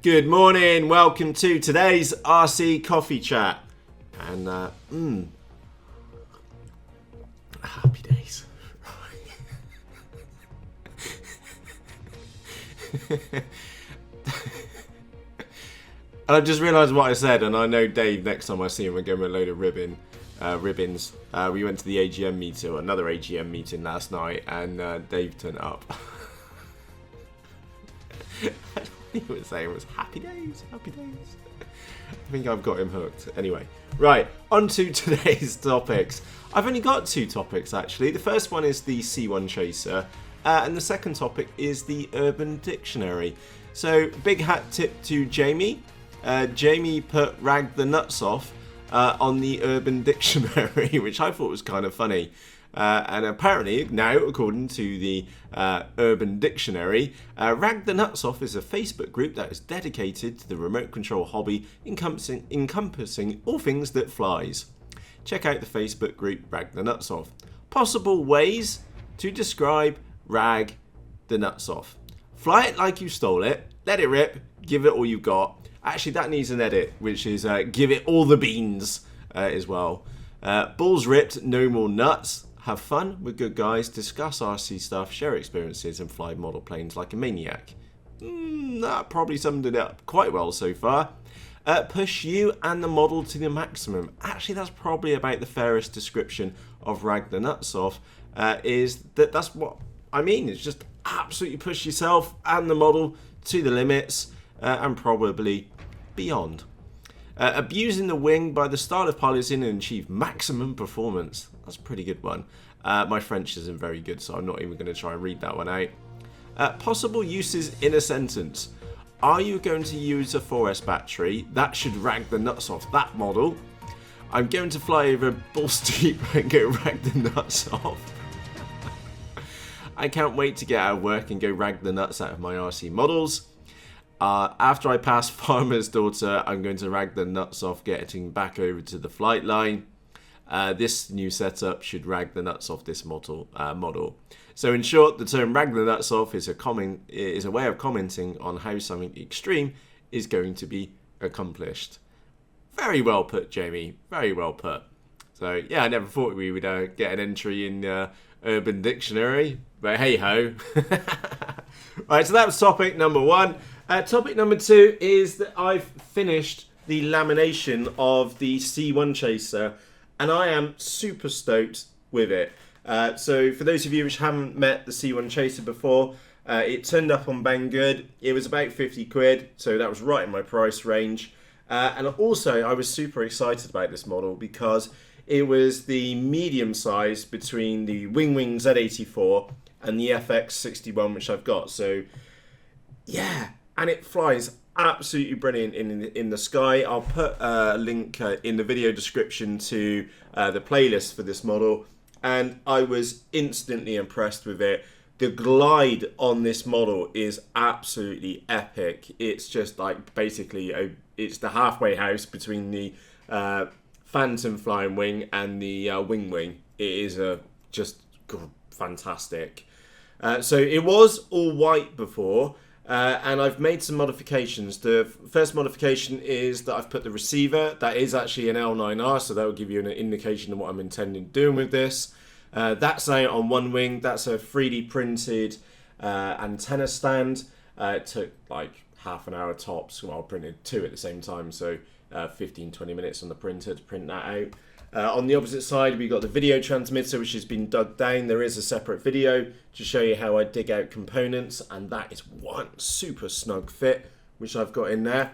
Good morning, welcome to today's RC Coffee Chat. And, happy days. And I've just realised what I said, and I know Dave, next time I see him, we're going with a load of ribbons. We went to the AGM meeting, or another AGM meeting last night, and Dave turned up. He was saying it was happy days, happy days. I think I've got him hooked. Anyway, right, on to today's topics. I've only got two topics, actually. The first one is the C1 Chaser, and the second topic is the Urban Dictionary. So, big hat tip to Jamie. Jamie put "rag the nuts off" on the Urban Dictionary, which I thought was kind of funny. And apparently, now, according to the Urban Dictionary, Rag the Nuts Off is a Facebook group that is dedicated to the remote control hobby, encompassing all things that flies. Check out the Facebook group Rag the Nuts Off. Possible ways to describe Rag the Nuts Off. Fly it like you stole it, let it rip, give it all you got. Actually, that needs an edit, which is give it all the beans as well. Balls ripped, no more nuts. Have fun with good guys, discuss RC stuff, share experiences, and fly model planes like a maniac. That probably summed it up quite well so far. Push you and the model to the maximum. Actually, that's probably about the fairest description of Rag the Nuts Off. That's what I mean. It's just absolutely push yourself and the model to the limits and probably beyond. Abusing the wing by the style of piloting and achieve maximum performance. That's a pretty good one. My French isn't very good, so I'm not even going to try and read that one out. Possible uses in a sentence. Are you going to use a 4S battery? That should rag the nuts off that model. I'm going to fly over Bull Steep and go rag the nuts off. I can't wait to get out of work and go rag the nuts out of my RC models. After I pass Farmer's Daughter, I'm going to rag the nuts off getting back over to the flight line. This new setup should rag the nuts off this model. So in short, the term rag the nuts off is a way of commenting on how something extreme is going to be accomplished. Very well put, Jamie. Very well put. So yeah, I never thought we would get an entry in Urban Dictionary, but hey ho. Right, so that was topic number one. Topic number two is that I've finished the lamination of the C1 Chaser, and I am super stoked with it. So for those of you which haven't met the C1 Chaser before, it turned up on Banggood. It was about 50 quid, so that was right in my price range. And also, I was super excited about this model because it was the medium size between the Wing Z84 and the FX61, which I've got. So yeah, and it flies absolutely brilliant in the sky. I'll put a link in the video description to the playlist for this model, and I was instantly impressed with it. The glide on this model is absolutely epic. It's just like basically it's the halfway house between the Phantom flying wing and the wing. It is just fantastic. So it was all white before. And I've made some modifications. The first modification is that I've put the receiver. That is actually an L9R, so that will give you an indication of what I'm intending doing with this. That's out on one wing. That's a 3D printed antenna stand. It took like half an hour tops. Well, I printed two at the same time, so 15-20 minutes on the printer to print that out. On the opposite side, we've got the video transmitter, which has been dug down. There is a separate video to show you how I dig out components, and that is one super snug fit, which I've got in there.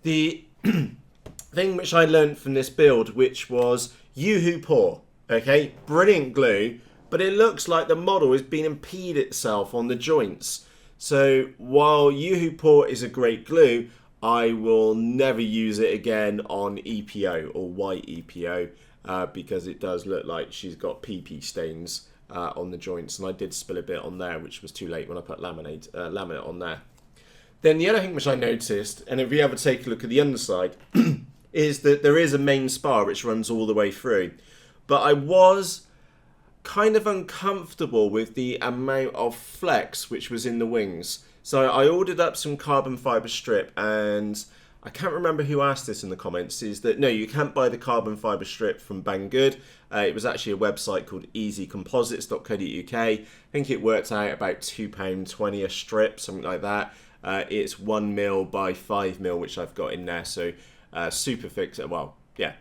The thing which I learned from this build, which was Yoo-hoo pour. Okay, brilliant glue, but it looks like the model has been impeded itself on the joints. So while Yoo-hoo pour is a great glue, I will never use it again on EPO or white EPO. Because it does look like she's got PP stains on the joints, and I did spill a bit on there, which was too late when I put laminate on there. Then the other thing which I noticed, and if you ever take a look at the underside, is that there is a main spar which runs all the way through. But I was kind of uncomfortable with the amount of flex which was in the wings. So I ordered up some carbon fibre strip, and I can't remember who asked this in the comments, is that no, you can't buy the carbon fibre strip from Banggood. It was actually a website called easycomposites.co.uk. I think it worked out about £2.20 a strip, something like that. It's 1mm by 5mm, which I've got in there. So super fix, well, yeah,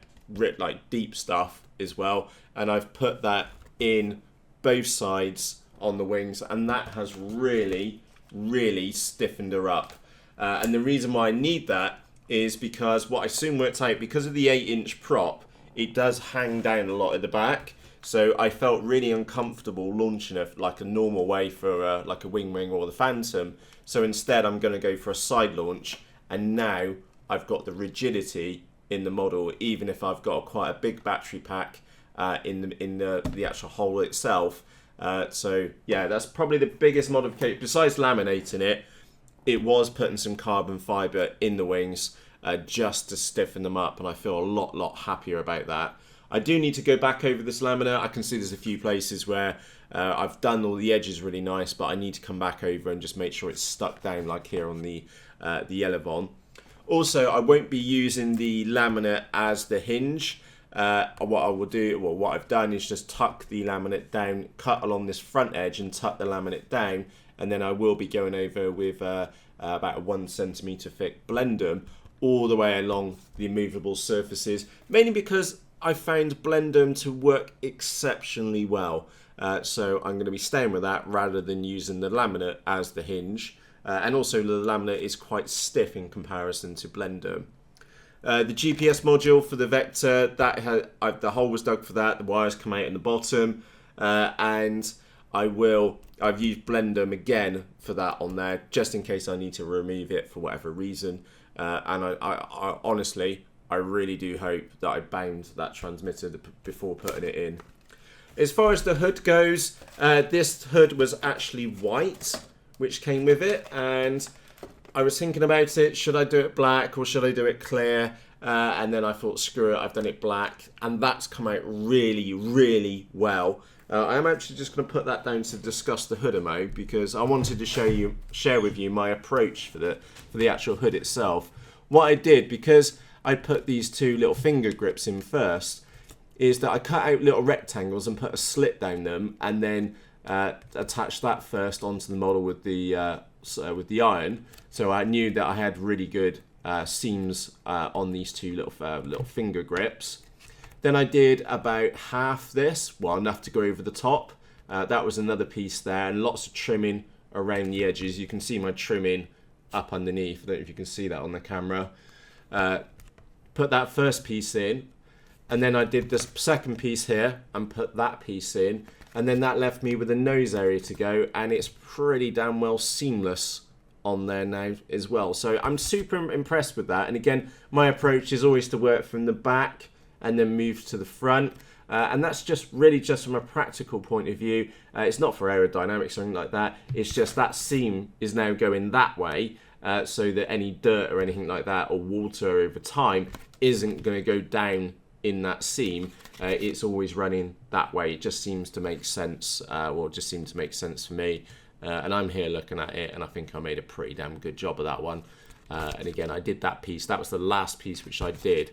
like deep stuff as well. And I've put that in both sides on the wings, and that has really, really stiffened her up. And the reason why I need that is because what I soon worked out, because of the 8-inch prop, it does hang down a lot at the back. So I felt really uncomfortable launching it like a normal way for like a Wing or the Phantom. So instead I'm going to go for a side launch, and now I've got the rigidity in the model, even if I've got quite a big battery pack in the actual hole itself. So yeah, that's probably the biggest modification. Besides laminating it, it was putting some carbon fibre in the wings just to stiffen them up, and I feel a lot happier about that. I do need to go back over this laminate. I can see there's a few places where I've done all the edges really nice, but I need to come back over and just make sure it's stuck down like here on the Elevon. Also, I won't be using the laminate as the hinge. What I will do, well, what I've done is just tuck the laminate down, cut along this front edge and tuck the laminate down, and then I will be going over with about a 1 centimetre thick blendum all the way along the immovable surfaces, mainly because I found blendum to work exceptionally well. So I'm going to be staying with that rather than using the laminate as the hinge. And also the laminate is quite stiff in comparison to blendum. The GPS module for the Vector, the hole was dug for that, the wires come out in the bottom, and I've used blendum again for that on there, just in case I need to remove it for whatever reason. And I honestly, I really do hope that I bound that transmitter before putting it in. As far as the hood goes, this hood was actually white, which came with it, and I was thinking about it, should I do it black or should I do it clear? And then I thought, screw it, I've done it black, and that's come out really, really well. I am actually just going to put that down to discuss the hood mode, because I wanted to share with you my approach for the actual hood itself. What I did, because I put these two little finger grips in first, is that I cut out little rectangles and put a slit down them, and then attach that first onto the model with the iron. So I knew that I had really good seams on these two little finger grips. Then I did about half this, well, enough to go over the top. That was another piece there, and lots of trimming around the edges. You can see my trimming up underneath. I don't know if you can see that on the camera. Put that first piece in, and then I did this second piece here and put that piece in, and then that left me with a nose area to go, and it's pretty damn well seamless on there now as well. So I'm super impressed with that. And again, my approach is always to work from the back and then move to the front, and that's just really just from a practical point of view. It's not for aerodynamics or anything like that. It's just that seam is now going that way, so that any dirt or anything like that or water over time isn't going to go down in that seam. It's always running that way. It just seems to make sense, or just seemed to make sense for me. And I'm here looking at it, and I think I made a pretty damn good job of that one. And again, I did that piece. That was the last piece which I did,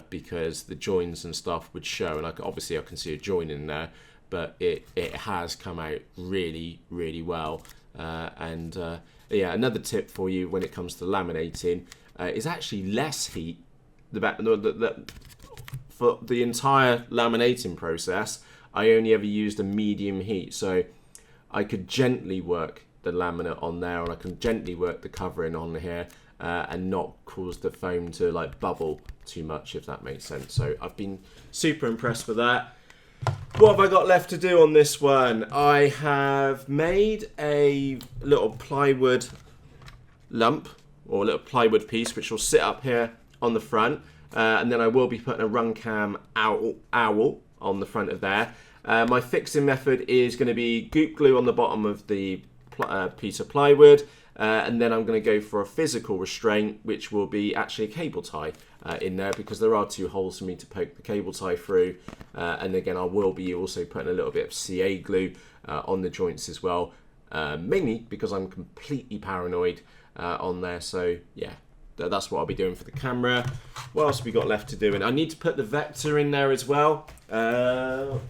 because the joins and stuff would show, and obviously I can see a join in there, but it has come out really, really well. Yeah, another tip for you when it comes to laminating is actually less heat. For the entire laminating process, I only ever used a medium heat, so I could gently work the laminate on there, and I can gently work the covering on here, and not cause the foam to like bubble too much, if that makes sense. So I've been super impressed with that. What have I got left to do on this one? I have made a little plywood lump, or a little plywood piece, which will sit up here on the front, and then I will be putting a run cam owl on the front of there. My fixing method is going to be goop glue on the bottom of the piece of plywood, and then I'm going to go for a physical restraint, which will be actually a cable tie in there, because there are 2 holes for me to poke the cable tie through. And again, I will be also putting a little bit of CA glue on the joints as well, mainly because I'm completely paranoid on there. So yeah, that's what I'll be doing for the camera. What else have we got left to do? And I need to put the vector in there as well. I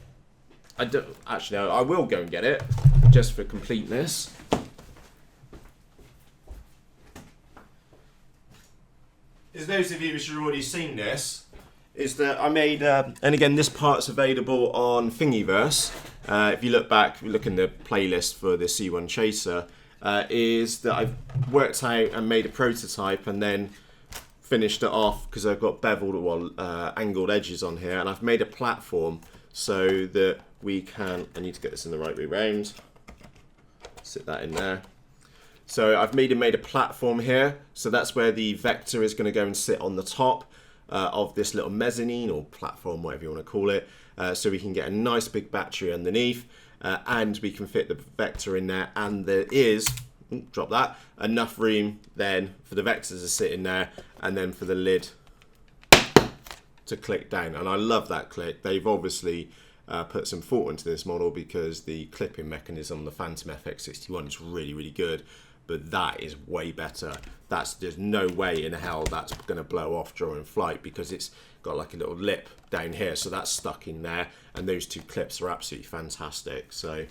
will go and get it just for completeness. As those of you who have already seen this, is that I made, and again, this part's available on Thingiverse. If you look back, if you look in the playlist for the C1 Chaser, is that I've worked out and made a prototype and then finished it off because I've got beveled or angled edges on here, and I've made a platform so that we can, I need to get this in the right way round, sit that in there. So I've made a platform here, so that's where the vector is going to go and sit on the top of this little mezzanine or platform, whatever you want to call it, so we can get a nice big battery underneath, and we can fit the vector in there, and there is, drop that, enough room then for the vectors to sit in there, and then for the lid to click down. And I love that click. They've obviously put some thought into this model, because the clipping mechanism on the Phantom FX61 is really, really good, but that is way better. There's no way in hell that's going to blow off during flight, because it's got like a little lip down here, so that's stuck in there, and those 2 clips are absolutely fantastic. So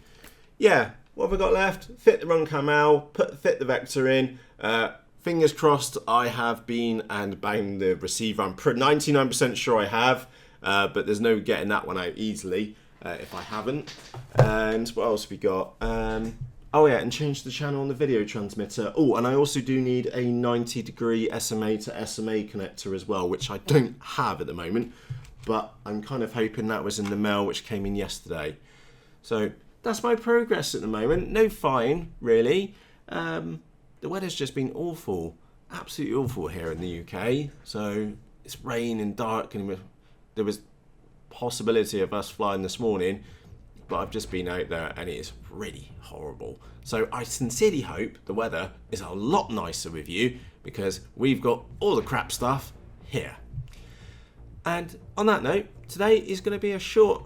yeah, what have I got left? Fit the run cam fit the vector in. Fingers crossed I have been and bound the receiver. I'm 99% sure I have, but there's no getting that one out easily if I haven't. And what else have we got? Oh yeah, and change the channel on the video transmitter. Oh, and I also do need a 90-degree SMA to SMA connector as well, which I don't have at the moment, but I'm kind of hoping that was in the mail, which came in yesterday. So that's my progress at the moment. No fine, really. The weather's just been awful, absolutely awful here in the UK. So it's rain and dark, and there was possibility of us flying this morning, but I've just been out there and it is really horrible. So I sincerely hope the weather is a lot nicer with you, because we've got all the crap stuff here. And on that note, today is going to be a short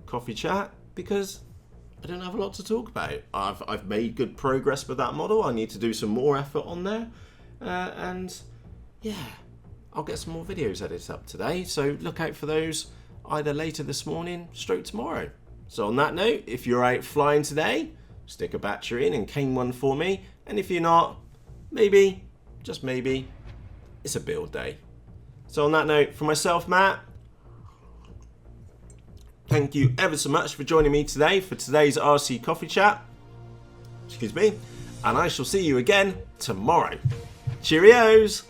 coffee chat, because I don't have a lot to talk about. I've made good progress with that model. I need to do some more effort on there. And yeah, I'll get some more videos edited up today. So look out for those either later this morning, stroke tomorrow. So on that note, if you're out flying today, stick a battery in and cane one for me. And if you're not, maybe, just maybe, it's a build day. So on that note, for myself, Matt, thank you ever so much for joining me today for today's RC Coffee Chat. Excuse me. And I shall see you again tomorrow. Cheerios!